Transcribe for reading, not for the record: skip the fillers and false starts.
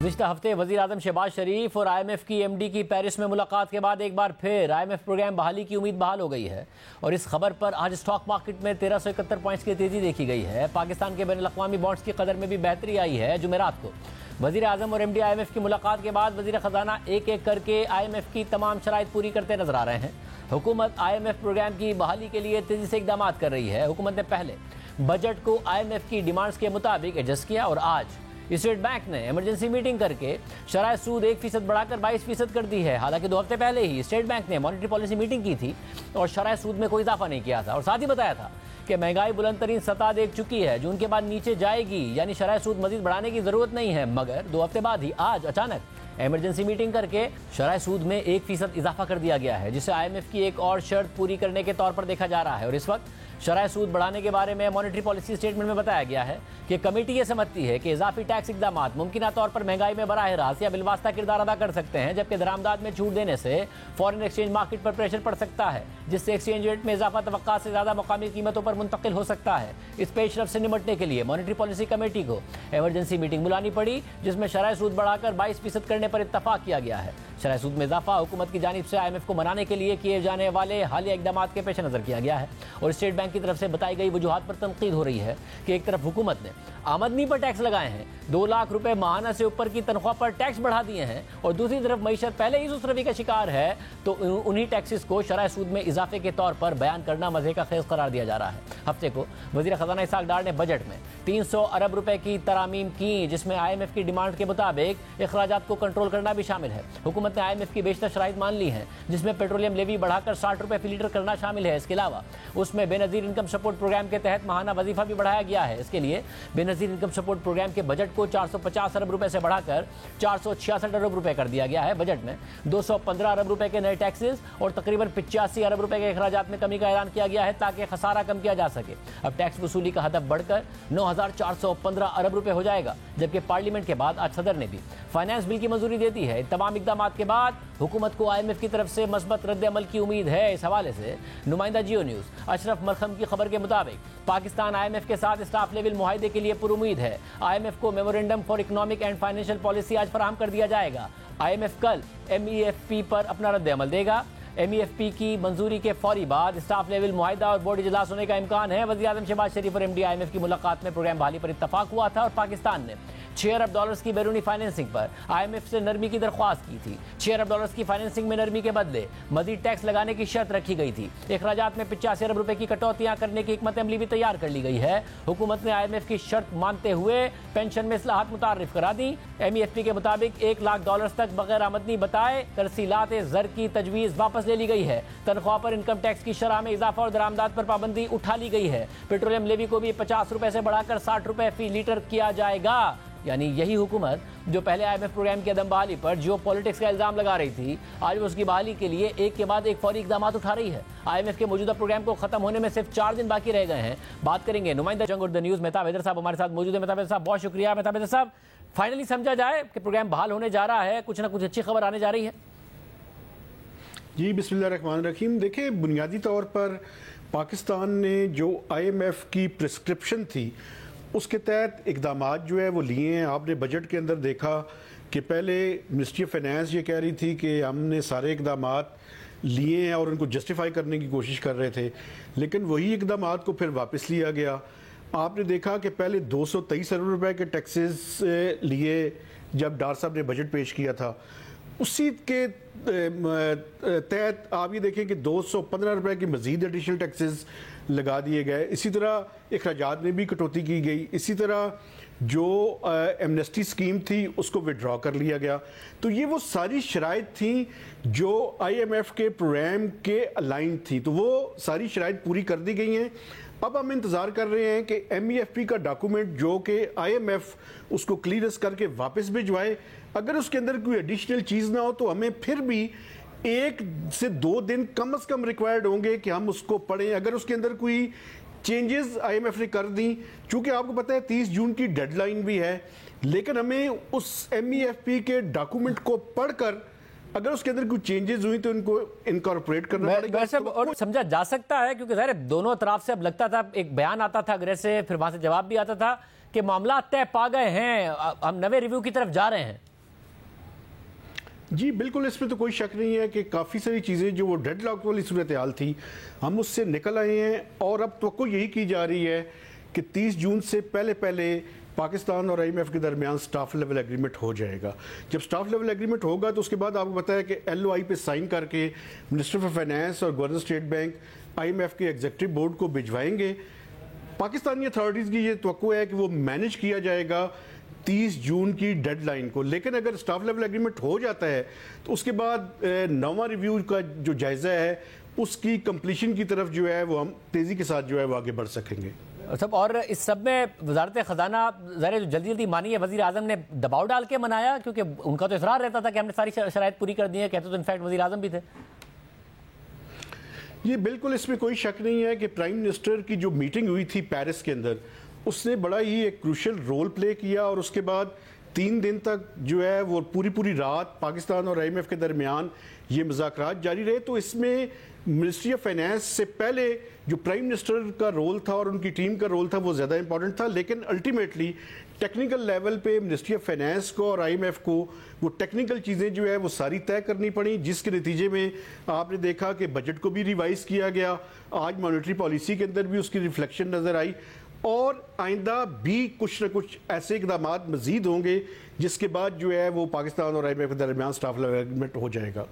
گزشتہ ہفتے وزیر اعظم شہباز شریف اور آئی ایم ایف کی ایم ڈی کی پیرس میں ملاقات کے بعد ایک بار پھر آئی ایم ایف پروگرام بحالی کی امید بحال ہو گئی ہے اور اس خبر پر آج اسٹاک مارکیٹ میں 1371 پوائنٹس کی تیزی دیکھی گئی ہے۔ پاکستان کے بین الاقوامی بانڈز کی قدر میں بھی بہتری آئی ہے۔ جمعرات کو وزیر اعظم اور M D I M F کی ملاقات کے بعد وزیر خزانہ ایک ایک کر کے آئی ایم ایف کی تمام شرائط پوری کرتے نظر آ رہے ہیں۔ حکومت آئی ایم ایف پروگرام کی بحالی کے لیے تیزی سے اقدامات کر رہی ہے۔ حکومت نے پہلے بجٹ کو آئی ایم ایف کی ڈیمانڈز کے مطابق ایڈجسٹ کیا اور آج اسٹیٹ بینک نے ایمرجنسی میٹنگ کر کے شرح سود 1% بڑھا کر 22% کر دی ہے۔ حالانکہ 2 ہفتے پہلے ہی اسٹیٹ بینک نے مانیٹری پالیسی میٹنگ کی تھی اور شرح سود میں کوئی اضافہ نہیں کیا تھا اور ساتھ ہی بتایا تھا کہ مہنگائی بلند ترین سطح دیکھ چکی ہے، جون کے بعد نیچے جائے گی، یعنی شرح سود مزید بڑھانے کی ضرورت نہیں ہے۔ مگر 2 ہفتے بعد ہی آج اچانک ایمرجنسی میٹنگ کر کے شرح سود میں 1% اضافہ کر دیا گیا ہے، جسے آئی ایم ایف کی ایک اور شرط پوری کرنے کے طور پر دیکھا جا رہا ہے۔ اور اس وقت شرح سود بڑھانے کے بارے میں مانیٹری پالیسی اسٹیٹمنٹ میں بتایا گیا ہے کہ کمیٹی یہ سمجھتی ہے کہ اضافی ٹیکس اقدامات ممکنہ طور پر مہنگائی میں براہ راست یا بالواسطہ کردار ادا کر سکتے ہیں، جبکہ درآمدات میں چھوٹ دینے سے فارن ایکسچینج مارکیٹ پر پریشر پڑ سکتا ہے، جس سے ایکسچینج ریٹ میں اضافہ توقعات سے زیادہ مقامی قیمتوں پر منتقل ہو سکتا ہے۔ اس پیش رفت سے نمٹنے کے لیے مانیٹری پالیسی کمیٹی کو ایمرجنسی میٹنگ بلانی پڑی، جس میں شرح سود بڑھا کر 22% کرنے پر اتفاق کیا گیا ہے۔ شرح سود میں اضافہ حکومت کی جانب سے آئی ایم ایف کو منانے کے لیے کیے جانے والے حالیہ اقدامات کے پیش نظر کیا گیا ہے اور اسٹیٹ بینک کی طرف سے بتائی گئی وجوہات پر تنقید ہو رہی ہے کہ ایک طرف حکومت نے آمدنی پر ٹیکس لگائے ہیں، 2 لاکھ روپے ماہانہ سے اوپر کی تنخواہ پر ٹیکس بڑھا دیے ہیں، اور دوسری طرف معیشت پہلے ہی اس روی کا شکار ہے، تو انہی ٹیکسز کو شرح سود میں اضافے کے طور پر بیان کرنا مزے کا خیز قرار دیا جا رہا ہے۔ ہفتے کو وزیر خزانہ اسحاق ڈار نے بجٹ میں 300 ارب روپے کی ترامیم کی، جس میں آئی ایم ایف کی ڈیمانڈ کے مطابق اخراجات کو کنٹرول کرنا بھی شامل ہے۔ حکومت نے آئی ایم ایف کی بیشتر شرائط مان لی ہیں، جس میں پیٹرولیم لیوی بڑھا کر 60 روپے فی لیٹر کرنا شامل ہے۔ اس کے علاوہ اس میں بے نظیر انکم سپورٹ پروگرام کے تحت ماہانہ وظیفہ بھی بڑھایا گیا ہے۔ اس کے لیے بے نظیر انکم سپورٹ پروگرام کے بجٹ کو 450 ارب روپے سے بڑھا کر 466 ارب روپے کر دیا گیا ہے۔ بجٹ میں 215 ارب روپے کے نئے ٹیکسز اور تقریباً 85 ارب روپے کے اخراجات میں کمی کا اعلان کیا گیا ہے تاکہ خسارہ کم کیا جا سکے۔ اب ٹیکس وصولی کا ہدف بڑھ کر 9415 ارب روپے ہو جائے گا، جبکہ پارلیمنٹ کے بعد آج صدر نے بھی فائنانس بل کی منظوری دے دی ہے۔ ان تمام اقدامات کے بعد حکومت کو آئی ایم ایف کی طرف سے مثبت رد عمل کی امید ہے۔ اس حوالے سے نمائندہ جیو نیوز اشرف مرخم کی خبر کے مطابق پاکستان آئی ایم ایف کے ساتھ اسٹاف لیول معاہدے کے لیے پر امید ہے۔ آئی ایم ایف کو memorandum for economic and financial policy آج فراہم کر دیا جائے گا۔ آئی ایم ایف کل ایم ای ایف پی پر اپنا رد عمل دے گا۔ ایم ای ایف پی کی منظوری کے فوری بعد اسٹاف لیول معاہدہ اور بورڈ اجلاس ہونے کا امکان ہے۔ وزیر اعظم شہباز شریف اور M D I M F کی ملاقات میں پروگرام بحالی پر اتفاق ہوا تھا اور پاکستان نے 6 ارب ڈالرز کی بیرونی فائنینسنگ پر آئی ایم ایف سے نرمی کی درخواست کی تھی۔ 6 ارب ڈالرز کی فائنینسنگ میں نرمی کے بدلے مزید ٹیکس لگانے کی شرط رکھی گئی تھی۔ اخراجات میں 85 ارب روپے کی کٹوتیاں کرنے کی حکمت عملی بھی تیار کر لی گئی ہے۔ حکومت نے آئی ایم ایف کی شرط مانتے ہوئے پینشن میں اصلاحات متعارف کرا دی۔ ایم ای ایف پی کے مطابق 1 لاکھ ڈالرز تک بغیر آمدنی بتائے ترسیلات زر کی تجویز واپس لے لی گئی ہے۔ تنخواہ پر انکم ٹیکس کی شرح میں اضافہ اور درآمدات پر پابندی اٹھا لی گئی ہے۔ پیٹرولیم لیوی کو بھی 50 روپے سے بڑھا کر 60 روپے فی لیٹر کیا جائے گا۔ یعنی یہی حکومت جو پہلے آئی ایم ایف پروگرام کی عدم بحالی پر جیو پولیٹکس کا الزام لگا رہی تھی، آج وہ اس کی بحالی کے لیے ایک کے بعد ایک فوری اقدامات اٹھا رہی ہے۔ آئی ایم ایف کے موجودہ پروگرام کو ختم ہونے میں صرف 4 دن باقی رہ گئے ہیں۔ بات کریں گے نمائندہ جنگ اردو نیوز مہتاب حیدر صاحب ہمارے ساتھ موجود ہیں۔ مہتاب حیدر صاحب بہت شکریہ۔ مہتاب حیدر صاحب، فائنلی سمجھا جائے کہ پروگرام بحال ہونے جا رہا ہے، کچھ نہ کچھ اچھی خبر آنے جا رہی ہے؟ جی بسم اللہ الرحمن الرحیم۔ دیکھیں، بنیادی طور پر پاکستان نے جو آئی ایم ایف کی پرسکرپشن تھی اس کے تحت اقدامات جو ہے وہ لیے ہیں۔ آپ نے بجٹ کے اندر دیکھا کہ پہلے منسٹری آف فائنانس یہ کہہ رہی تھی کہ ہم نے سارے اقدامات لیے ہیں اور ان کو جسٹیفائی کرنے کی کوشش کر رہے تھے، لیکن وہی اقدامات کو پھر واپس لیا گیا۔ آپ نے دیکھا کہ پہلے 223 ارب روپے کے ٹیکسز لیے جب ڈار صاحب نے بجٹ پیش کیا تھا، اسی کے تحت آپ یہ دیکھیں کہ 215 روپے کی مزید ایڈیشنل ٹیکسز لگا دیے گئے۔ اسی طرح اخراجات میں بھی کٹوتی کی گئی۔ اسی طرح جو ایمنسٹی سکیم تھی اس کو وڈرا کر لیا گیا۔ تو یہ وہ ساری شرائط تھیں جو آئی ایم ایف کے پروگرام کے الائن تھی، تو وہ ساری شرائط پوری کر دی گئی ہیں۔ اب ہم انتظار کر رہے ہیں کہ ایم ای ایف پی کا ڈاکومنٹ جو کہ آئی ایم ایف اس کو کلیئرنس کر کے واپس بھجوائے۔ اگر اس کے اندر کوئی ایڈیشنل چیز نہ ہو تو ہمیں پھر بھی 1 سے 2 دن کم از کم ریکوائرڈ ہوں گے کہ ہم اس کو پڑھیں۔ اگر اس کے اندر کوئی چینجز آئی ایم ایف نے کر دیں، چونکہ آپ کو پتہ ہے 30 جون کی ڈیڈ لائن بھی ہے، لیکن ہمیں اس ایم ای ایف پی کے ڈاکومنٹ کو پڑھ کر اگر اس کے اندر کوئی چینجز ہوئی تو ان کو انکارپوریٹ کرنا پڑے گا۔ ویسے اور سمجھا جا سکتا ہے کیونکہ ظاہر دونوں اطراف سے اب لگتا تھا، ایک بیان آتا تھا اگریس سے، پھر وہاں سے جواب بھی آتا تھا کہ معاملات طے پا گئے ہیں، ہم نوے ریویو کی طرف جا رہے ہیں۔ جی بالکل، اس میں تو کوئی شک نہیں ہے کہ کافی ساری چیزیں جو وہ ڈیڈ لاک والی صورتحال تھی ہم اس سے نکل آئے ہیں، اور اب توقع یہی کی جا رہی ہے کہ 30 جون سے پہلے پاکستان اور آئی ایم ایف کے درمیان سٹاف لیول ایگریمنٹ ہو جائے گا۔ جب سٹاف لیول ایگریمنٹ ہوگا تو اس کے بعد آپ کو پتا ہے کہ ایل او آئی پہ سائن کر کے منسٹر فار فائنانس اور governor State Bank I M F کے ایگزیکٹو بورڈ کو بھجوائیں گے۔ پاکستانی اتھارٹیز کی یہ توقع ہے کہ وہ مینج کیا جائے گا 30 جون کی ڈیڈ لائن کو، لیکن اگر سٹاف لیول ایگریمنٹ ہو جاتا ہے تو اس کے بعد نواں ریویو کا جو جائزہ ہے اس کی کمپلیشن کی طرف جو ہے وہ ہم تیزی کے ساتھ جو ہے وہ آگے بڑھ سکیں گے۔ صاحب، اور اس سب میں وزارت خزانہ ظاہر جلدی مانی ہے، وزیر اعظم نے دباؤ ڈال کے منایا، کیونکہ ان کا تو اصرار رہتا تھا کہ ہم نے ساری شرائط پوری کر دی ہیں، کہتے تو انفیکٹ وزیر اعظم بھی تھے۔ یہ بالکل، اس میں کوئی شک نہیں ہے کہ پرائم منسٹر کی جو میٹنگ ہوئی تھی پیرس کے اندر اس نے بڑا ہی ایک کروشل رول پلے کیا، اور اس کے بعد 3 دن تک جو ہے وہ پوری رات پاکستان اور آئی ایم ایف کے درمیان یہ مذاکرات جاری رہے۔ تو اس میں منسٹری آف فائنانس سے پہلے جو پرائم منسٹر کا رول تھا اور ان کی ٹیم کا رول تھا وہ زیادہ امپورٹنٹ تھا، لیکن الٹیمیٹلی ٹیکنیکل لیول پہ منسٹری آف فائنانس کو اور آئی ایم ایف کو وہ ٹیکنیکل چیزیں جو ہے وہ ساری طے کرنی پڑیں، جس کے نتیجے میں آپ نے دیکھا کہ بجٹ کو بھی ریوائز کیا گیا، آج مانیٹری پالیسی کے اندر بھی اس کی ریفلیکشن نظر آئی، اور آئندہ بھی کچھ نہ کچھ ایسے اقدامات مزید ہوں گے جس کے بعد جو ہے وہ پاکستان اور آئی ایم ایف کے درمیان سٹاف لیول ایگریمنٹ ہو جائے گا۔